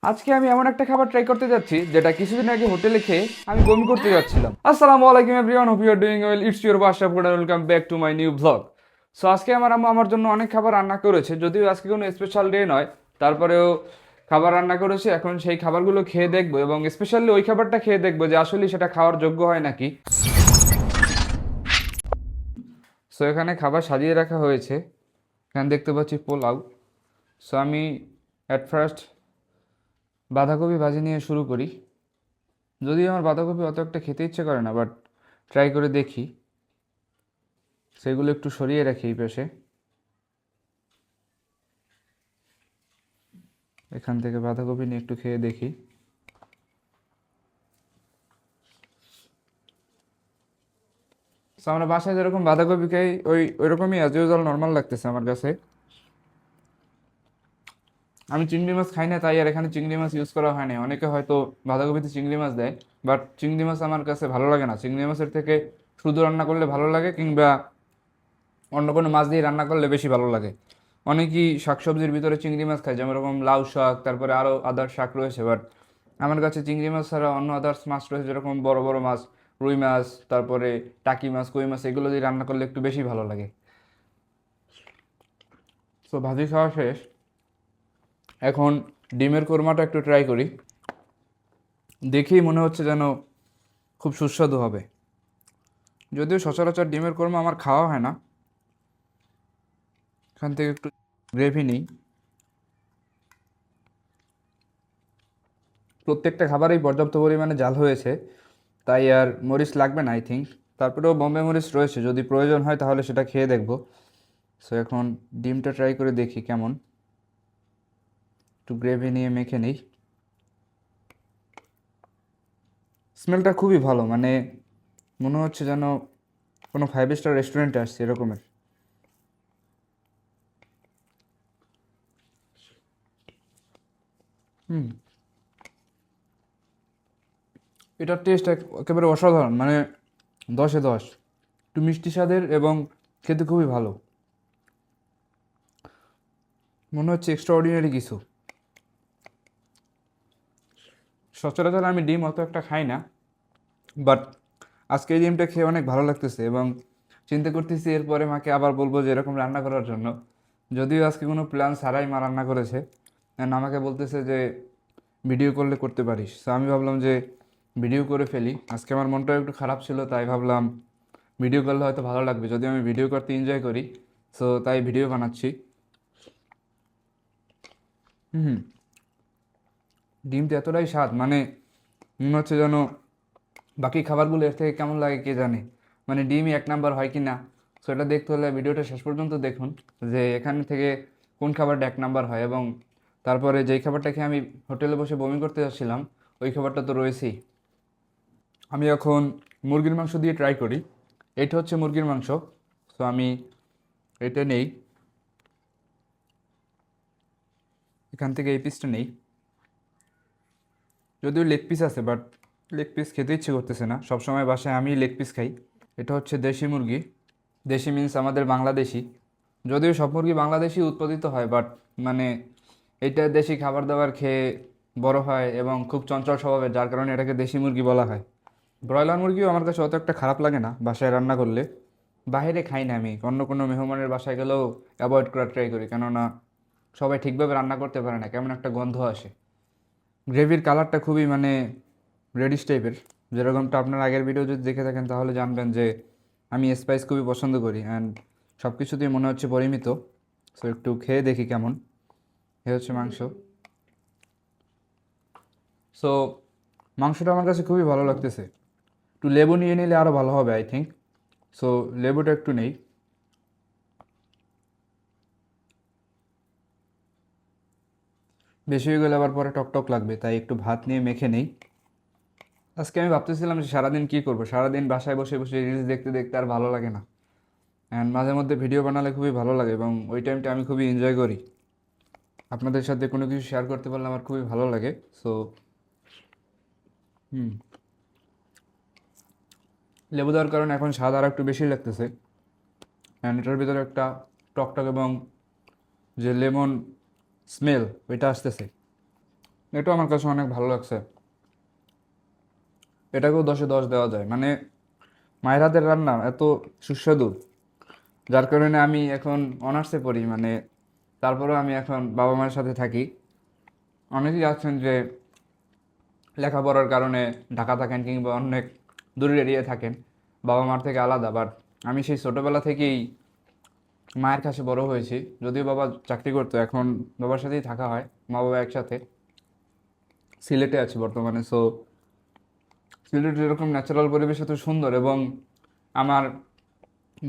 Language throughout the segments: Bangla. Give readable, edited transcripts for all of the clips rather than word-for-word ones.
আজকে আমি এমন একটা খাবার ট্রাই করতে যাচ্ছি যেটা কিছুদিন আগে হোটেলে খেয়ে আমি বমি করতে যাচ্ছিলাম। আসসালামু আলাইকুম everyone, hope you are doing well. It's your Badsha food, welcome back to my new blog. So আজকে আমার আম্মু আমার জন্য অনেক খাবার রান্না করেছে, যদিও আজকে কোনো স্পেশাল ডে নয়, তারপরেও খাবার রান্না করেছে। এখন সেই খাবারগুলো খেয়ে দেখবো এবং স্পেশালি ওই খাবারটা খেয়ে দেখবো যে আসলে সেটা খাওয়ার যোগ্য হয় নাকি। সো এখানে খাবার সাজিয়ে রাখা হয়েছে। এখানে দেখতে পাচ্ছি পোলাও। সো আমি অ্যাট ফার্স্ট বাঁধাকপি ভাজি নিয়ে শুরু করি। যদিও আমার বাঁধাকপি অত একটা খেতে ইচ্ছে করে না, বাট ট্রাই করে দেখি। সেগুলো একটু সরিয়ে রাখি এই পাশে। এখান থেকে বাঁধাকপি নিয়ে একটু খেয়ে দেখি। তো আমরা বাসায় যেরকম বাঁধাকপি খাই ওই রকমই অ্যাজ ইউজুয়াল নর্মাল লাগতেছে আমার কাছে। আমি চিংড়ি মাছ খাই না, তাই আর এখানে চিংড়ি মাছ ইউজ করা হয় না। অনেকে হয়তো বাঁধাকপিতে চিংড়ি মাছ দেয়, বাট চিংড়ি মাছ আমার কাছে ভালো লাগে না। চিংড়ি মাছের থেকে শুধু রান্না করলে ভালো লাগে, কিংবা অন্য কোনো মাছ দিয়ে রান্না করলে বেশি ভালো লাগে। অনেকেই শাকসবজির ভিতরে চিংড়ি মাছ খায়, যেমন এরকম লাউ শাক, তারপরে আরও আদার শাক রয়েছে, বাট আমার কাছে চিংড়ি মাছ ছাড়া অন্য আদার্স মাছ রয়েছে, যেরকম বড় বড় মাছ, রুই মাছ, তারপরে টাকি মাছ, কই মাছ, এগুলো দিয়ে রান্না করলে একটু বেশি ভালো লাগে। তো ভাজি খাওয়া শেষ। এখন ডিমের কোরমাটা একটু ট্রাই করি। দেখেই মনে হচ্ছে যেন খুব সুস্বাদু হবে। যদিও সচরাচর ডিমের কোরমা আমার খাওয়া হয় না। এখান থেকে একটু গ্রেভি নিই। প্রত্যেকটা খাবারেই পর্যাপ্ত পরিমাণে জাল হয়েছে, তাই আর মরিচ লাগবে না আই থিঙ্ক। তারপরেও বম্বে মরিচ রয়েছে, যদি প্রয়োজন হয় তাহলে সেটা খেয়ে দেখব। সো এখন ডিমটা ট্রাই করে দেখি কেমন। একটু গ্রেভি নিয়ে মেখে নিই। স্মেলটা খুবই ভালো, মানে মনে হচ্ছে যেন কোনো 5 স্টার রেস্টুরেন্টে আসছে এরকমের। হুম, এটার টেস্ট একেবারে অসাধারণ, মানে 10-এ 10। একটু মিষ্টি স্বাদের এবং খেতে খুবই ভালো। মনে হচ্ছে এক্সট্রা অর্ডিনারি কিছু। সচরাচর আমি ডিম অত একটা খাই না, বাট আজকে এই ডিমটা খেয়ে অনেক ভালো লাগতেছে এবং চিন্তা করতেছি এরপরে মাকে আবার বলবো যে এরকম রান্না করার জন্য। যদিও আজকে কোনো প্ল্যান ছাড়াই মা রান্না করেছে, অ্যান্ড আমাকে বলতেছে যে ভিডিও করলে করতে পারিস। সো আমি ভাবলাম যে ভিডিও করে ফেলি। আজকে আমার মনটাও একটু খারাপ ছিল, তাই ভাবলাম ভিডিও করলে হয়তো ভালো লাগবে, যদিও আমি ভিডিও করতে এনজয় করি। সো তাই ভিডিও বানাচ্ছি। হুম, ডিমটা এতটাই স্বাদ, মানে মনে হচ্ছে যেন বাকি খাবারগুলো এর থেকে কেমন লাগে কে জানে। মানে ডিমই এক নাম্বার হয় কি না। সো এটা দেখতে হলে ভিডিওটা শেষ পর্যন্ত দেখুন, যে এখান থেকে কোন খাবারটা এক নাম্বার হয়। এবং তারপরে যেই খাবারটা খেয়ে আমি হোটেলে বসে বমি করতে যাচ্ছিলাম, ওই খাবারটা তো রয়েছেই। আমি এখন মুরগির মাংস দিয়ে ট্রাই করি। এটা হচ্ছে মুরগির মাংস। সো আমি এটা নেই, এখান থেকে এই পিসটা নেই। যদিও লেগ পিস আছে, বাট লেগ পিস খেতে ইচ্ছে করতেছে না। সবসময় বাসায় আমি লেগ পিস খাই। এটা হচ্ছে দেশি মুরগি। দেশি মিন্স আমাদের বাংলাদেশি। যদিও সব মুরগি বাংলাদেশি উৎপাদিত হয়, বাট মানে এটা দেশি খাবার দাবার খেয়ে বড় হয় এবং খুব চঞ্চল স্বভাবের, যার কারণে এটাকে দেশি মুরগি বলা হয়। ব্রয়লার মুরগিও আমার কাছে অত একটা খারাপ লাগে না বাসায় রান্না করলে। বাইরে খাই না আমি, অন্য কোনো মেহমানের বাসায় গেলেও অ্যাভয়েড করার ট্রাই করি, কেননা সবাই ঠিকভাবে রান্না করতে পারে না, কেমন একটা গন্ধ আসে। গ্রেভির কালারটা খুবই মানে রেডিশ টাইপের। যেরকমটা আপনার আগের ভিডিও যদি দেখে থাকেন তাহলে জানবেন যে আমি স্পাইস খুবই পছন্দ করি, অ্যান্ড সব কিছুতেই মনে হচ্ছে পরিমিত। সো একটু খেয়ে দেখি কেমন। এ হচ্ছে মাংস। সো মাংসটা আমার কাছে খুবই ভালো লাগতেছে। একটু লেবু নিয়ে নিলে আরও ভালো হবে আই থিঙ্ক। সো লেবুটা একটু নেই। বেশি হয়ে গেলে আবার পরে টকটক লাগবে, তাই একটু ভাত নিয়ে মেখে নেই। আজকে আমি ভাবতেছিলাম যে সারাদিন কী করবো। সারাদিন বাসায় বসে বসে রিলস দেখতে দেখতে আর ভালো লাগে না, অ্যান্ড মাঝে মধ্যে ভিডিও বানালে খুবই ভালো লাগে এবং ওই টাইমটা আমি খুবই এনজয় করি। আপনাদের সাথে কোনো কিছু শেয়ার করতে পারলে আমার খুবই ভালো লাগে। সো হুম, লেবু দেওয়ার কারণে এখন স্বাদ আর একটু বেশি লাগতেছে, অ্যান্ড এটার ভিতরে একটা টকটক এবং যে লেমন স্মেল ওইটা আসতেছে। এটাও আমার কাছে অনেক ভালো লাগছে। এটাকেও 10-এ 10 দেওয়া যায়, মানে মায়ের হাতের রান্না এত সুস্বাদু, যার কারণে আমি এখন অনার্সে পড়ি, মানে তারপরেও আমি এখন বাবা মায়ের সাথে থাকি। অনেকেই আছেন যে লেখাপড়ার কারণে ঢাকা থাকেন কিংবা অনেক দূরের এরিয়ায় থাকেন, বাবা মার থেকে আলাদা, বাট আমি সেই ছোটোবেলা থেকেই মায়ের কাছে বড় হয়েছি। যদিও বাবা চাকরি করতো, এখন বাবার সাথেই থাকা হয়, মা বাবা একসাথে। সিলেটে আছি বর্তমানে। সো সিলেটের এরকম ন্যাচারাল পরিবেশ এত সুন্দর, এবং আমার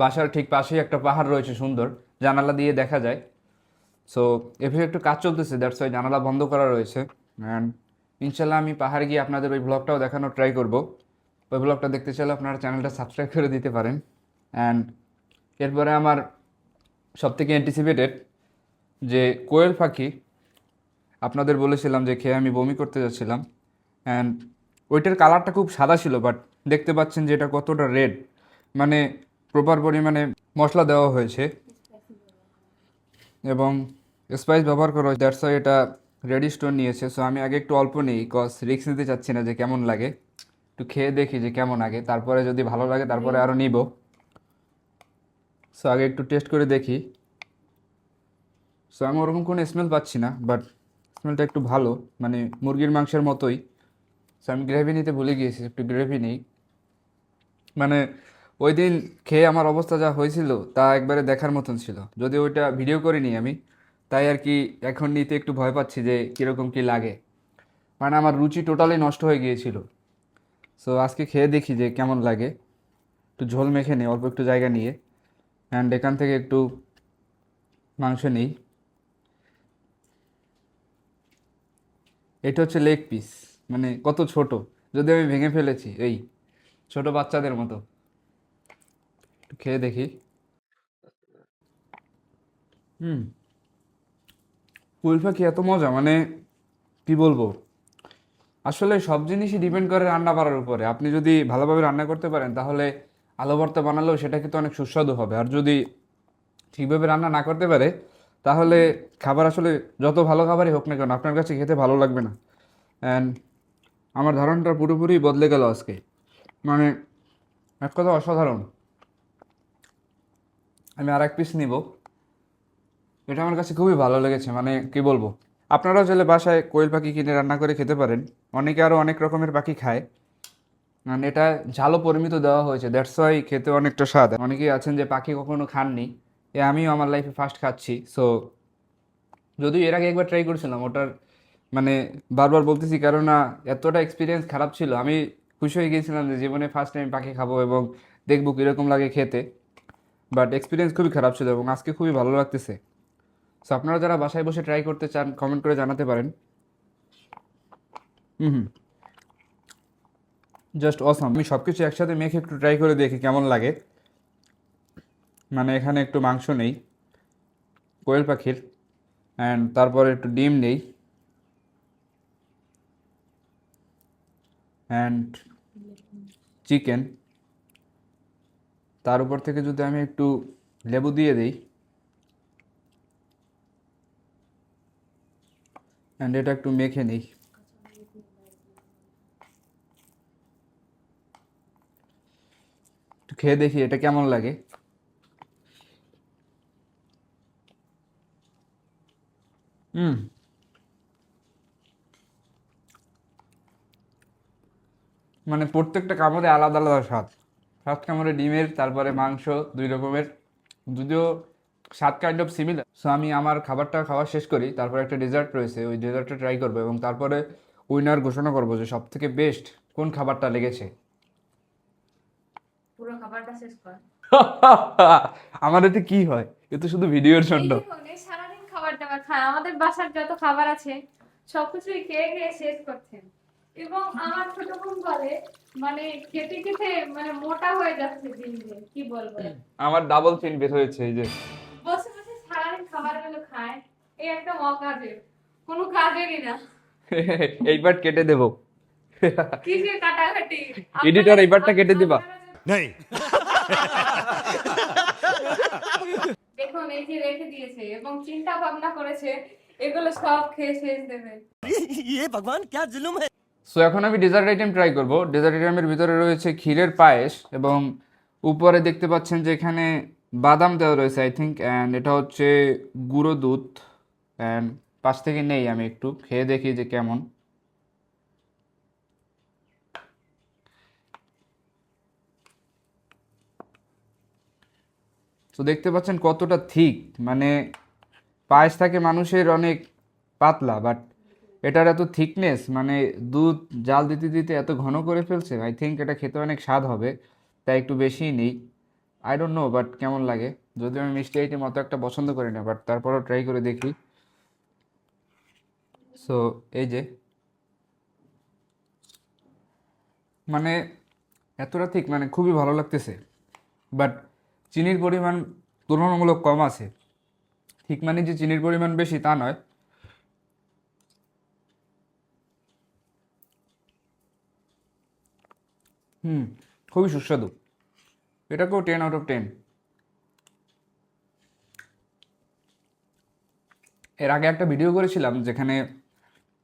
বাসার ঠিক পাশেই একটা পাহাড় রয়েছে সুন্দর, জানালা দিয়ে দেখা যায়। সো এভাবে একটু কাজ চলতেছে, দ্যাটস ওয়াই জানালা বন্ধ করা রয়েছে। অ্যান্ড ইনশাল্লাহ আমি পাহাড়ে গিয়ে আপনাদের ওই ব্লগটাও দেখানোর ট্রাই করব। ওই ব্লগটা দেখতে চাইলে আপনারা চ্যানেলটা সাবস্ক্রাইব করে দিতে পারেন। অ্যান্ড এরপরে আমার সবথেকে অ্যান্টিসিপেটেড যে কোয়েল পাখি, আপনাদের বলেছিলাম যে খেয়ে আমি বমি করতে যাচ্ছিলাম। অ্যান্ড ওইটার কালারটা খুব সাদা ছিল, বাট দেখতে পাচ্ছেন যে এটা কতটা রেড, মানে প্রপার পরিমাণে মশলা দেওয়া হয়েছে এবং স্পাইস ব্যবহার করা হয়েছে, দ্যাটস ওয়াই এটা রেডি স্টোন নিয়েছে। সো আমি আগে একটু অল্প নিই, কজ রিস্ক নিতে চাচ্ছি না যে কেমন লাগে, একটু খেয়ে দেখি যে কেমন আগে, তারপরে যদি ভালো লাগে তারপরে আরও নিব। সো আগে একটু টেস্ট করে দেখি। সো আমি ওরকম কোনো স্মেল পাচ্ছি না, বাট স্মেলটা একটু ভালো, মানে মুরগির মাংসের মতোই। সো আমি গ্রেভি নিতে ভুলে গিয়েছি, একটু গ্রেভি নেই। মানে ওই দিন খেয়ে আমার অবস্থা যা হয়েছিল তা একবারে দেখার মতন ছিল, যদি ওইটা ভিডিও করিনি আমি, তাই আর কি এখন নিতে একটু ভয় পাচ্ছি যে কীরকম কী লাগে, মানে আমার রুচি টোটালি নষ্ট হয়ে গিয়েছিল। সো আজকে খেয়ে দেখি যে কেমন লাগে। একটু ঝোল মেখে নিই অল্প একটু জায়গা নিয়ে, অ্যান্ড এখান থেকে একটু মাংস নেই। এটা হচ্ছে লেগ পিস, মানে কত ছোট, যদি আমি ভেঙে ফেলেছি এই ছোট বাচ্চাদের মতো। একটু খেয়ে দেখি। হুম, কুল পাখি এত মজা, মানে কি বলবো, আসলে সব জিনিসই ডিপেন্ড করে রান্না করার উপরে। আপনি যদি ভালোভাবে রান্না করতে পারেন তাহলে আলু ভর্তা বানালেও সেটা কিন্তু অনেক সুস্বাদু হবে, আর যদি ঠিকভাবে রান্না না করতে পারে তাহলে খাবার আসলে যত ভালো খাবারই হোক না কেন আপনার কাছে খেতে ভালো লাগবে না। অ্যান্ড আমার ধারণাটা পুরোপুরি বদলে গেল আজকে, মানে এক কথা অসাধারণ। আমি আর এক পিস নিব, এটা আমার কাছে খুবই ভালো লেগেছে, মানে কি বলবো। আপনারাও চাইলে বাসায় কোয়েল পাখি কিনে রান্না করে খেতে পারেন, অনেকে আরও অনেক রকমের পাখি খায়। মানে এটা ঝালও পরিমিত দেওয়া হয়েছে, দ্যাটস ওয়াই খেতে অনেকটা স্বাদ। অনেকেই আছেন যে পাখি কখনো খাননি, আমিও আমার লাইফে ফার্স্ট খাচ্ছি। সো যদিও এর আগে একবার ট্রাই করেছিলাম, ওটার মানে বারবার বলতেছি কারণ না এতটা এক্সপিরিয়েন্স খারাপ ছিল, আমি খুশি হয়ে গিয়েছিলাম যে জীবনে ফার্স্ট টাইম পাখি খাবো এবং দেখবো কীরকম লাগে খেতে, বাট এক্সপিরিয়েন্স খুবই খারাপ ছিল এবং আজকে খুবই ভালো লাগতেছে। সো আপনারা যারা বাসায় বসে ট্রাই করতে চান কমেন্ট করে জানাতে পারেন। হুম, জাস্ট অসাম। আমি সব কিছু একসাথে মেখে একটু ট্রাই করে দেখি কেমন লাগে। মানে এখানে একটু মাংস নেই কোয়েল পাখির, অ্যান্ড তারপরে একটু ডিম নেই, অ্যান্ড চিকেন, তার উপর থেকে যদি আমি একটু লেবু দিয়ে দিই, অ্যান্ড এটা একটু মেখে নিই। একটু খেয়ে দেখি এটা কেমন লাগে। হুম, মানে প্রত্যেকটা কামড়ে আলাদা আলাদা স্বাদ। ফার্স্ট কামড়ে ডিমের, তারপরে মাংস, দুই রকমের, যদিও স্বাদ কাইন্ড অফ সিমিলার। সো আমি আমার খাবারটা খাওয়া শেষ করি, তারপরে একটা ডেজার্ট রয়েছে, ওই ডেজার্টটা ট্রাই করবো এবং তারপরে উইনার ঘোষণা করবো যে সব থেকে বেস্ট কোন খাবারটা লেগেছে। পুরো খাবারটা শেষ কর। আমার এতে কি হয়, এ তো শুধু ভিডিওর এই জন্য। দেখুন, এই সারাদিন খাবার দাবার খায়, আমাদের বাসার যত খাবার আছে সবকিছুই খেয়ে খেয়ে শেষ করছেন। এবং আমার ছোট বোন বলে মানে খেতে খেতে মানে মোটা হয়ে যাচ্ছে দিন দিন, কি বলবো। আমার ডাবল চিন বের হয়েছে এই যে। বসে বসে সারাদিন খাবারগুলো খায়, এই একটা অকাজের, কোনো কাজেরই না। এই পার্ট কেটে দেবো, কিসের কাটাকাটি? এডিটর এই পার্টটা কেটে দিবা। नहीं দেখুন এই যে রেখে দিয়েছে এবং চিন্তা ভাবনা করেছে এগুলো সব খেয়ে শেষ দেবে। সো এখন আমি ডেজার্ট আইটেম ট্রাই করব। ডেজার্ট আইটেমের ভিতরে রয়েছে ক্ষীরের পায়েস এবং উপরে দেখতে পাচ্ছেন যে এখানে বাদাম দেওয়া রয়েছে আই থিঙ্ক, অ্যান্ড এটা হচ্ছে গুঁড়ো দুধ। অ্যান্ড পাশ থেকে নেই, আমি একটু খেয়ে দেখি যে কেমন। তো দেখতে পাচ্ছেন কতটা থিক, মানে পায়েস থাকে মানুষের অনেক পাতলা, বাট এটার এত থিকনেস, মানে দুধ জাল দিতে দিতে এত ঘন করে ফেলছে। আই থিঙ্ক এটা খেতে অনেক স্বাদ হবে, তাই একটু বেশিই নেই। আই ডোন্ট নো বাট কেমন লাগে, যদিও আমি মিষ্টি আইটেম অত একটা পছন্দ করি না, বাট তারপরও ট্রাই করে দেখি। সো এই যে, মানে এতটা ঠিক, মানে খুবই ভালো লাগতেছে, বাট চিনির পরিমাণ তুলনামূলক কম আছে। ঠিক মানে যে চিনির পরিমাণ বেশি তা নয়। খুবই সুস্বাদু, এটাকেও 10 out of 10। এর আগে একটা ভিডিও করেছিলাম যেখানে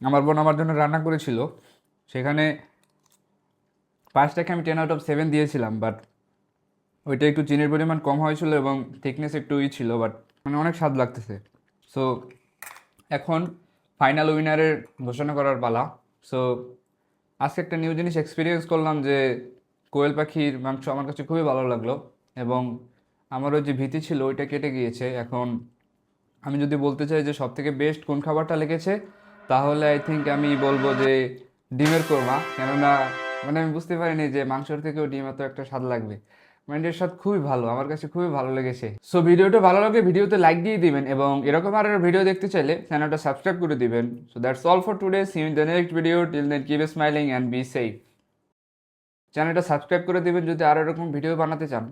আমার বোন আমার জন্য রান্না করেছিল, সেখানে পাঁচটাকে আমি 10 out of 7 দিয়েছিলাম, বাট ওইটা একটু চিনির পরিমাণ কম হয়েছিল এবং থিকনেস একটু ছিল, বাট মানে অনেক স্বাদ লাগতেছে। সো এখন ফাইনাল উইনারের ঘোষণা করার পালা। সো আজকে একটা নিউ জিনিস এক্সপিরিয়েন্স করলাম যে কোয়েল পাখির মাংস আমার কাছে খুবই ভালো লাগলো, এবং আমারও যে ভীতি ছিল ওইটা কেটে গিয়েছে। এখন আমি যদি বলতে চাই যে সব থেকে বেস্ট কোন খাবারটা লেগেছে, তাহলে আই থিঙ্ক আমি বলবো যে ডিমের কোরমা। কেননা মানে আমি বুঝতে পারিনি যে মাংসের থেকেও ডিম এত একটা স্বাদ লাগবে। মানে এর স্বাদ খুবই ভালো, আমার কাছে খুবই ভালো লেগেছে। সো ভিডিওটা ভালো লাগলে ভিডিওতে লাইক দিয়ে দিবেন, এবং এরকম আরও ভিডিও দেখতে চাইলে চ্যানেলটা সাবস্ক্রাইব করে দিবেন। So that's all for today, see you in the next video, till then keep smiling and be safe. চ্যানেলটা সাবস্ক্রাইব করে দিবেন যদি আরও এরকম ভিডিও বানাতে চান।